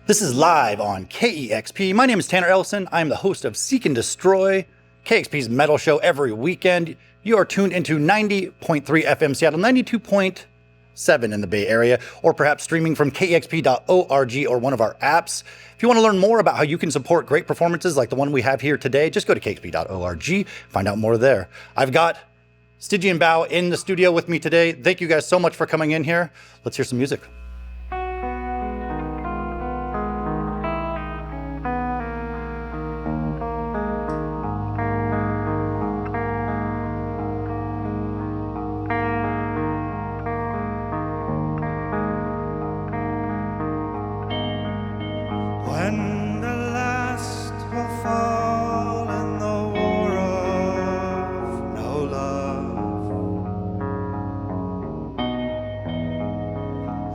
This is live on KEXP. My name is Tanner Ellison. I am the host of Seek and Destroy, KEXP's metal show every weekend. You are tuned into 90.3 FM Seattle, 92.7 in the Bay Area, or perhaps streaming from KEXP.org or one of our apps. If you want to learn more about how you can support great performances like the one we have here today, just go to KEXP.org, find out more there. I've got Stygian Bough in the studio with me today. Thank you guys so much for coming in here. Let's hear some music. When the last will fall in the war of no love,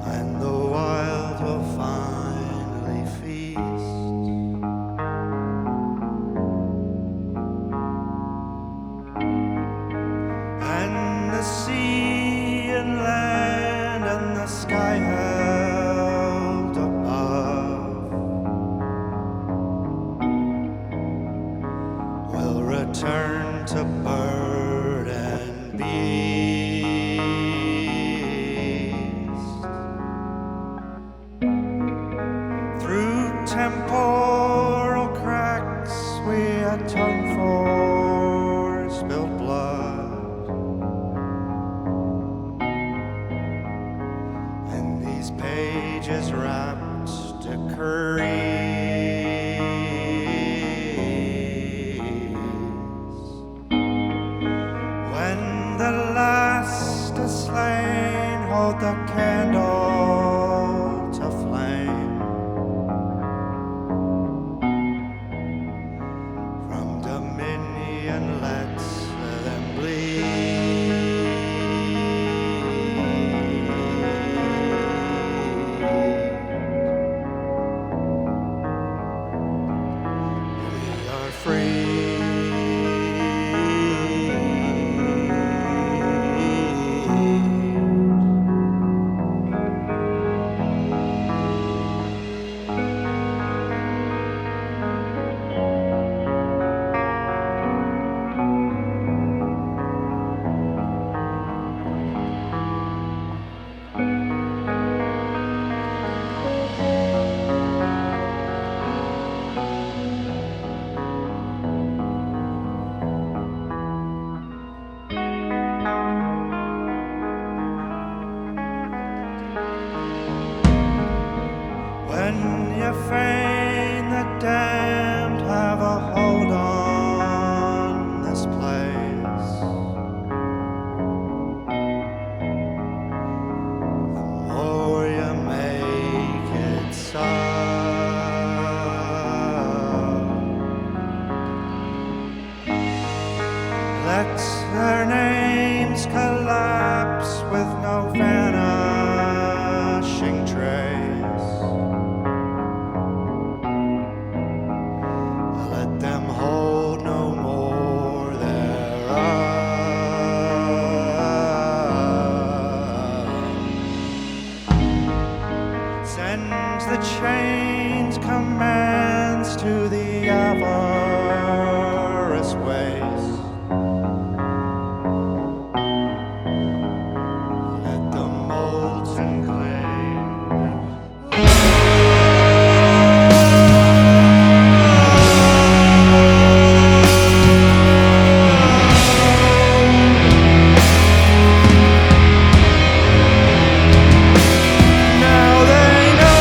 and the wild will finally feast, and the sea and land and the sky held above will return to bird and beast. Through temporal cracks we atone for spilled blood, and these pages wrapped decrees. When the last is slain, hold the candle to flame. From dominion, let's them bleed. We are free. When you feign the damned have a hold on this place, the more you make it so. Let their names collapse with no vanishing trace. Let them hold no more thereof. Sends the chains commands to the avarice waste. Let the molten clay now they know.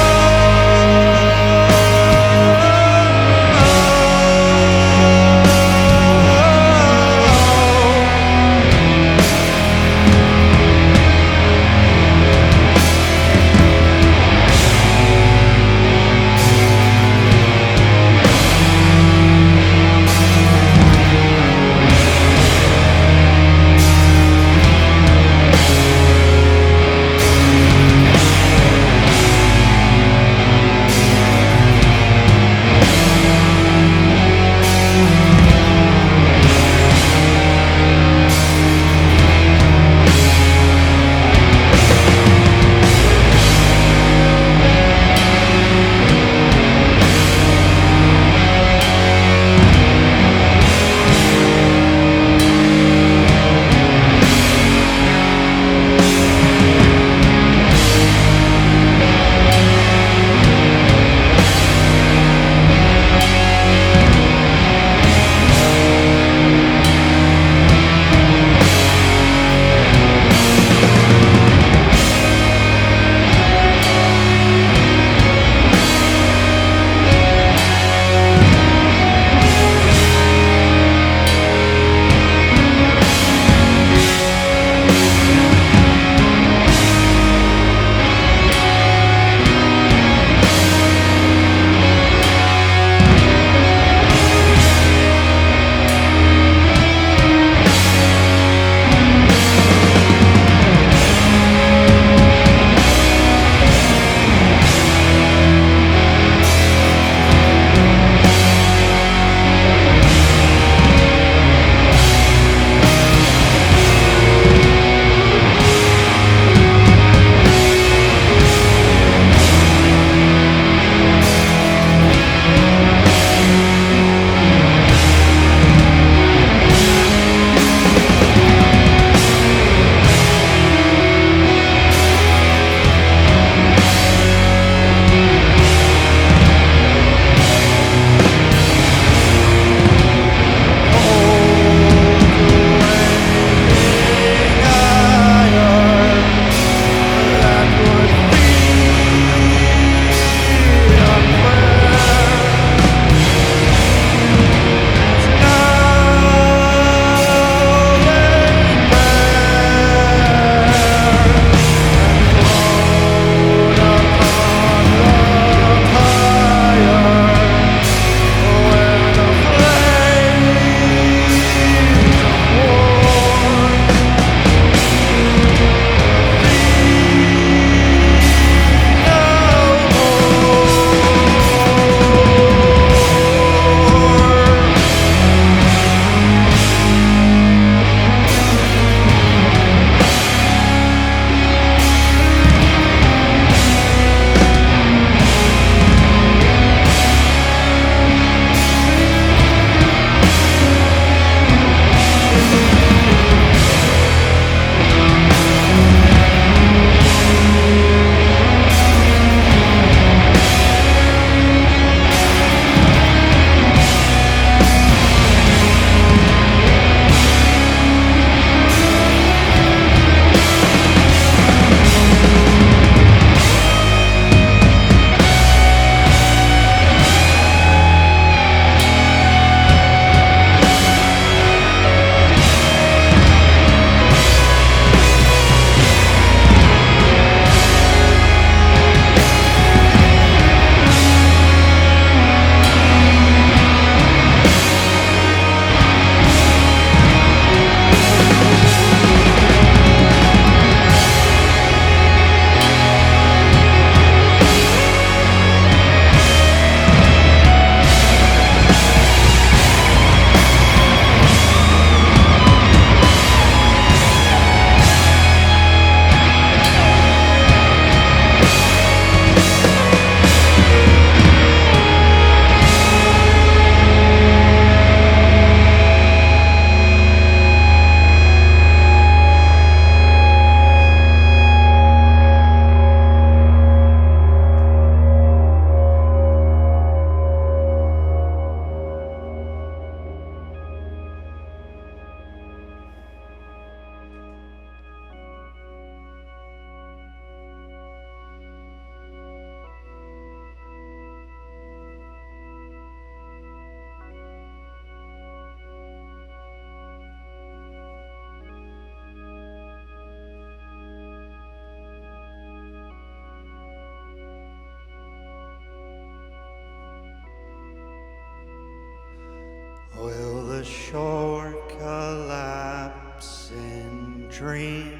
dreams.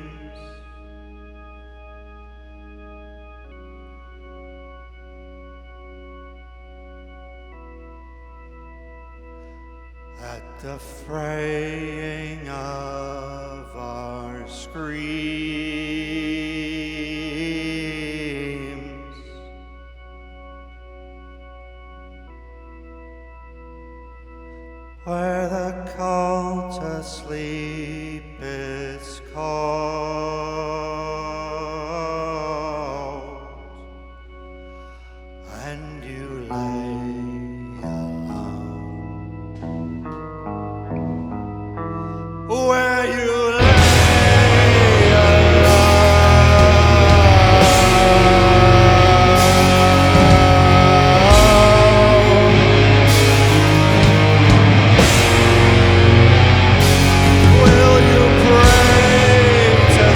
At the fraying of our screams, where the call to sleep is called, and you lay where you lay alone. Will you pray to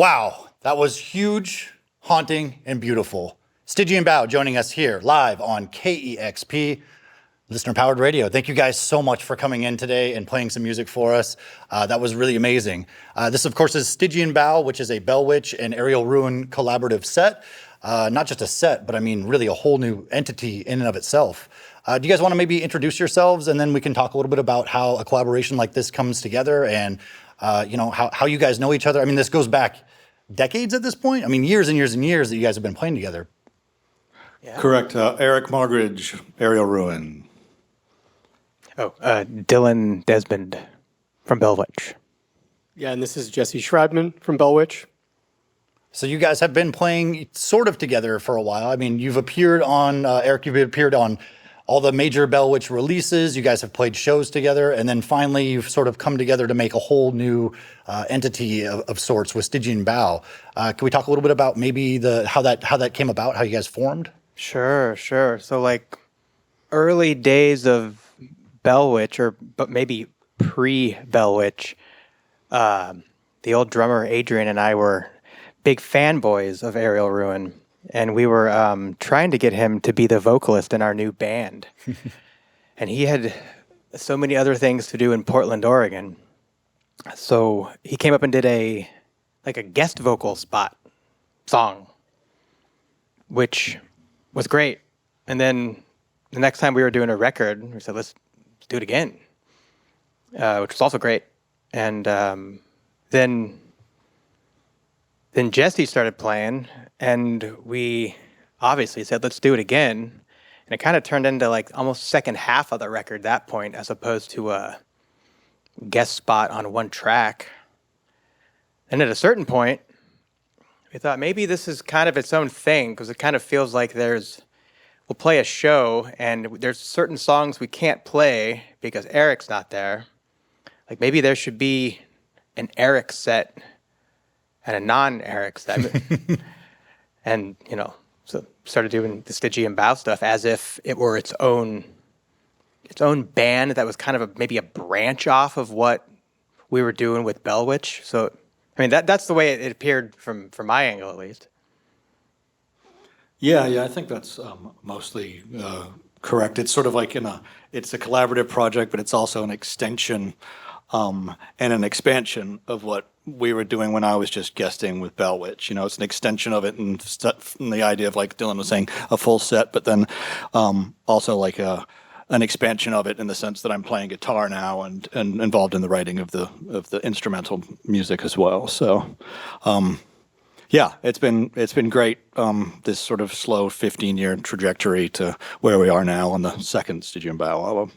Wow, that was huge, haunting, and beautiful. Stygian Bough joining us here live on KEXP, listener-powered radio. Thank you guys so much for coming in today and playing some music for us. That was really amazing. This, of course, is Stygian Bough, which is a Bell Witch and Aerial Ruin collaborative set. Not just a set, but I mean really a whole new entity in and of itself. Do you guys want to maybe introduce yourselves, and then we can talk a little bit about how a collaboration like this comes together and how you guys know each other? I mean, this goes back decades at this point. I mean, years and years and years that you guys have been playing together. Yeah. Correct. Erik, Moggridge, Aerial Ruin. Dylan Desmond from Bell Witch. Yeah, and this is Jesse Shreibman from Bell Witch. So you guys have been playing sort of together for a while. I mean, you've appeared on, Erik, you've appeared on all the major Bell Witch releases. You guys have played shows together, and then finally you've sort of come together to make a whole new entity of sorts with Stygian Bough. Can we talk a little bit about maybe how that came about, how you guys formed? Sure. So like early days of Bell Witch, but maybe pre-Bell Witch, the old drummer Adrian and I were big fanboys of Aerial Ruin. And we were trying to get him to be the vocalist in our new band. And he had so many other things to do in Portland, Oregon. So he came up and did a guest vocal song, which was great. And then the next time we were doing a record, we said, let's do it again, which was also great. And then Jesse started playing, and we obviously said, let's do it again. And it kind of turned into like almost second half of the record at that point, as opposed to a guest spot on one track. And at a certain point, we thought maybe this is kind of its own thing, because it kind of feels like we'll play a show, and there's certain songs we can't play because Erik's not there. Like maybe there should be an Erik set and a non-Erik set. And, so started doing the Stygian Bough stuff as if it were its own band that was kind of maybe a branch off of what we were doing with Bell Witch. So, I mean, that's the way it appeared from my angle, at least. Yeah, I think that's mostly correct. It's sort of like it's a collaborative project, but it's also an extension and an expansion of what we were doing when I was just guesting with Bell Witch. It's an extension of it, and the idea of, like Dylan was saying, a full set, but then also like an expansion of it in the sense that I'm playing guitar now and involved in the writing of the instrumental music as well. So, yeah, it's been great. This sort of slow 15-year trajectory to where we are now on the second Stygian Bough album.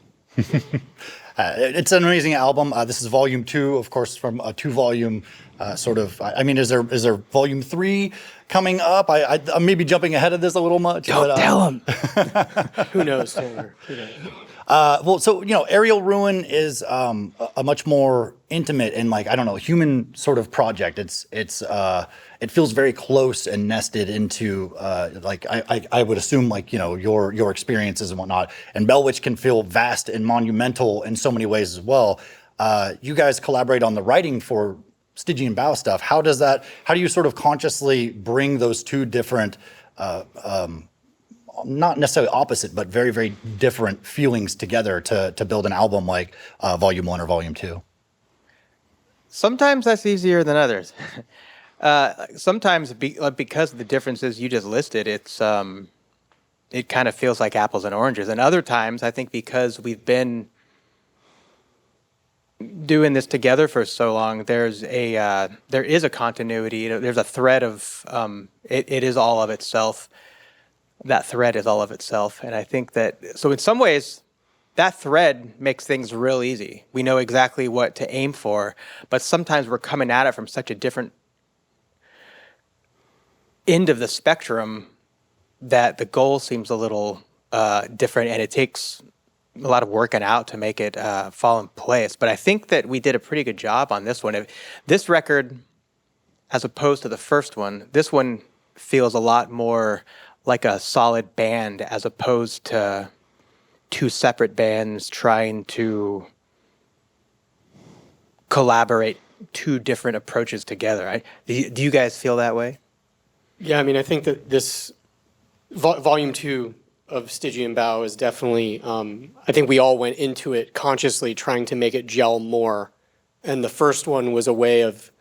It's an amazing album. This is volume 2, of course, from a 2-volume sort of. I mean, is there volume 3 coming up? I'm maybe jumping ahead of this a little much. Don't tell him. Who knows, Taylor? Who knows? Well, so Aerial Ruin is a much more intimate and, like, I don't know, human sort of project. It feels very close and nested into like I would assume, like, your experiences and whatnot. And Bell Witch can feel vast and monumental in so many ways as well. You guys collaborate on the writing for Stygian Bough stuff. How do you sort of consciously bring those two different not necessarily opposite, but very, very different feelings together to build an album like Volume 1 or Volume 2? Sometimes that's easier than others. Sometimes because of the differences you just listed, it kind of feels like apples and oranges. And other times, I think because we've been doing this together for so long, there is a continuity. There's a thread of it is all of itself. That thread is all of itself. And I think that, so in some ways, that thread makes things real easy. We know exactly what to aim for, but sometimes we're coming at it from such a different end of the spectrum that the goal seems a little different, and it takes a lot of working out to make it fall in place. But I think that we did a pretty good job on this one. This record, as opposed to the first one, this one feels a lot more like a solid band as opposed to two separate bands trying to collaborate two different approaches together. Do you guys feel that way? Yeah, I mean, I think that this volume 2 of Stygian Bough is definitely, I think we all went into it consciously trying to make it gel more. And the first one was a way of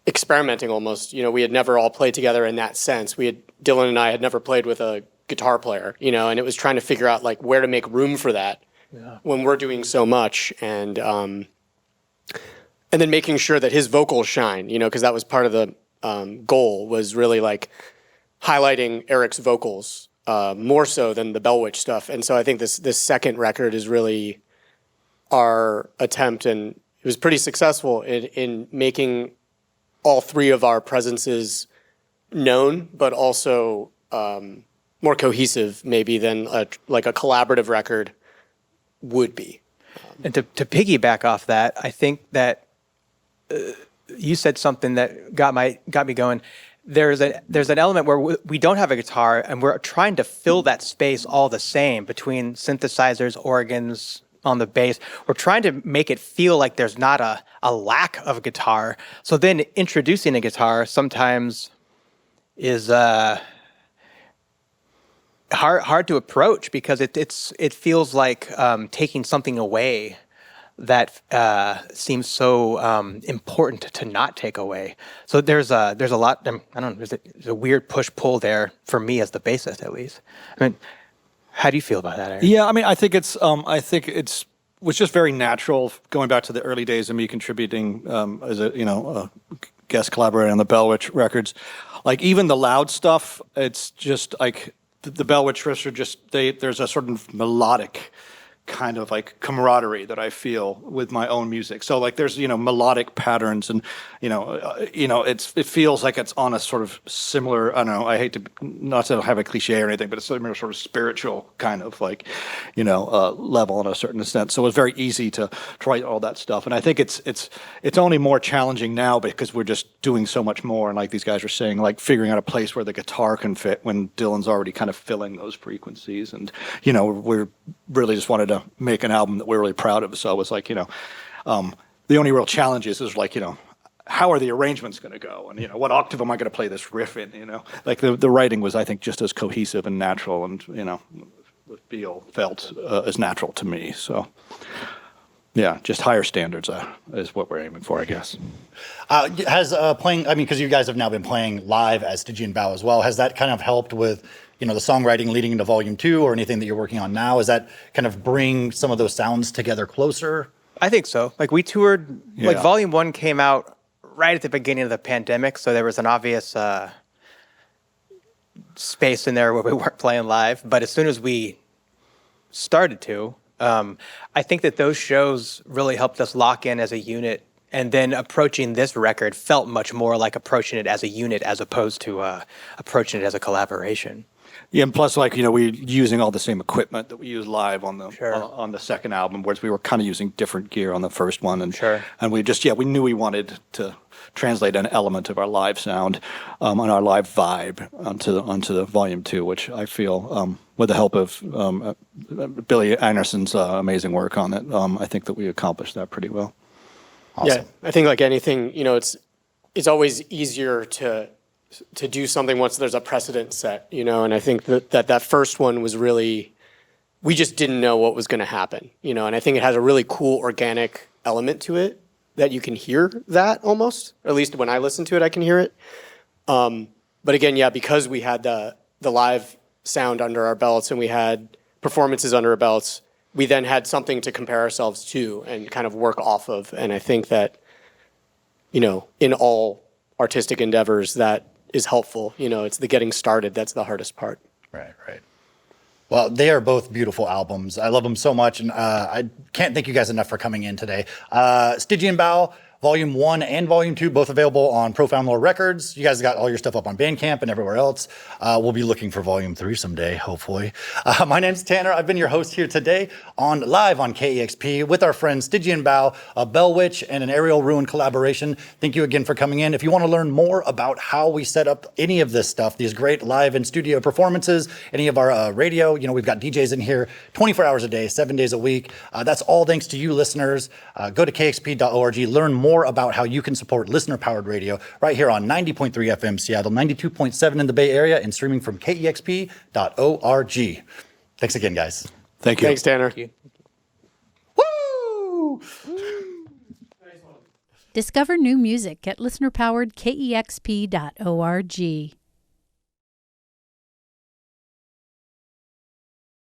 experimenting almost. You know, we had never all played together in that sense. Dylan and I had never played with a guitar player, you know, and it was trying to figure out like where to make room for that when we're doing so much. And then making sure that his vocals shine, you know, because that was part of the goal, was really like highlighting Erik's vocals more so than the Bell Witch stuff. And so I think this second record is really our attempt, and it was pretty successful in making all three of our presences known, but also more cohesive maybe than like a collaborative record would be. And to piggyback off that, I think that you said something that got me going. There's an element where we don't have a guitar, and we're trying to fill that space all the same between synthesizers, organs, on the bass. We're trying to make it feel like there's not a lack of guitar. So then introducing a guitar sometimes is hard to approach, because it feels like taking something away that seems so important to not take away. So there's a lot. I don't know. There's a weird push-pull there for me as the bassist, at least. I mean, how do you feel about that, Erik? Yeah, I mean, I think it was just very natural going back to the early days of me contributing as a guest collaborator on the Bell Witch records. Like even the loud stuff, it's just like the Bell Witch riffs are just there's a sort of melodic kind of like camaraderie that I feel with my own music. So like there's melodic patterns, and it feels like it's on a sort of similar, I don't know, I hate to not to have a cliche or anything, but it's similar sort of spiritual kind of like level in a certain extent. So it's very easy to write all that stuff, and I think it's only more challenging now because we're just doing so much more, and like these guys are saying, like figuring out a place where the guitar can fit when Dylan's already kind of filling those frequencies, and we're really just wanted to make an album that we're really proud of. So it was like, the only real challenge is like, how are the arrangements going to go? And, what octave am I going to play this riff in, Like the writing was, I think, just as cohesive and natural and, felt as natural to me. So, yeah, just higher standards is what we're aiming for, I guess. Has playing, I mean, because you guys have now been playing live as Stygian Bough as well, has that kind of helped with the songwriting leading into volume 2 or anything that you're working on now? Is that kind of bring some of those sounds together closer? I think so. Like we toured, like volume 1 came out right at the beginning of the pandemic. So there was an obvious space in there where we weren't playing live. But as soon as we started to, I think that those shows really helped us lock in as a unit. And then approaching this record felt much more like approaching it as a unit as opposed to approaching it as a collaboration. Yeah, and plus, like, we're using all the same equipment that we use live on the on the second album, whereas we were kind of using different gear on the first one, and and we just we knew we wanted to translate an element of our live sound and our live vibe onto the volume 2, which I feel with the help of Billy Anderson's amazing work on it, I think that we accomplished that pretty well. Awesome. Yeah, I think like anything, it's always easier to do something once there's a precedent set, and I think that first one was really, we just didn't know what was going to happen, and I think it has a really cool organic element to it that you can hear that almost, or at least when I listen to it, I can hear it. But again, because we had the live sound under our belts and we had performances under our belts, we then had something to compare ourselves to and kind of work off of. And I think that, in all artistic endeavors, that is helpful. It's the getting started that's the hardest part. Right. Well, they are both beautiful albums. I love them so much, and I can't thank you guys enough for coming in today. Stygian Bough, Volume 1 and Volume 2, both available on Profound Lore Records. You guys got all your stuff up on Bandcamp and everywhere else. We'll be looking for Volume 3 someday, hopefully. My name's Tanner. I've been your host here today live on KEXP with our friend Stygian Bough, a Bell Witch and an Aerial Ruin collaboration. Thank you again for coming in. If you want to learn more about how we set up any of this stuff, these great live and studio performances, any of our radio, we've got DJs in here 24 hours a day, 7 days a week. That's all thanks to you listeners. Go to kexp.org, learn more more about how you can support listener-powered radio right here on 90.3 FM Seattle, 92.7 in the Bay Area, and streaming from KEXP.org. Thanks again, guys. Thank you. Thanks, Tanner. Woo! Discover new music at listener-powered KEXP.org.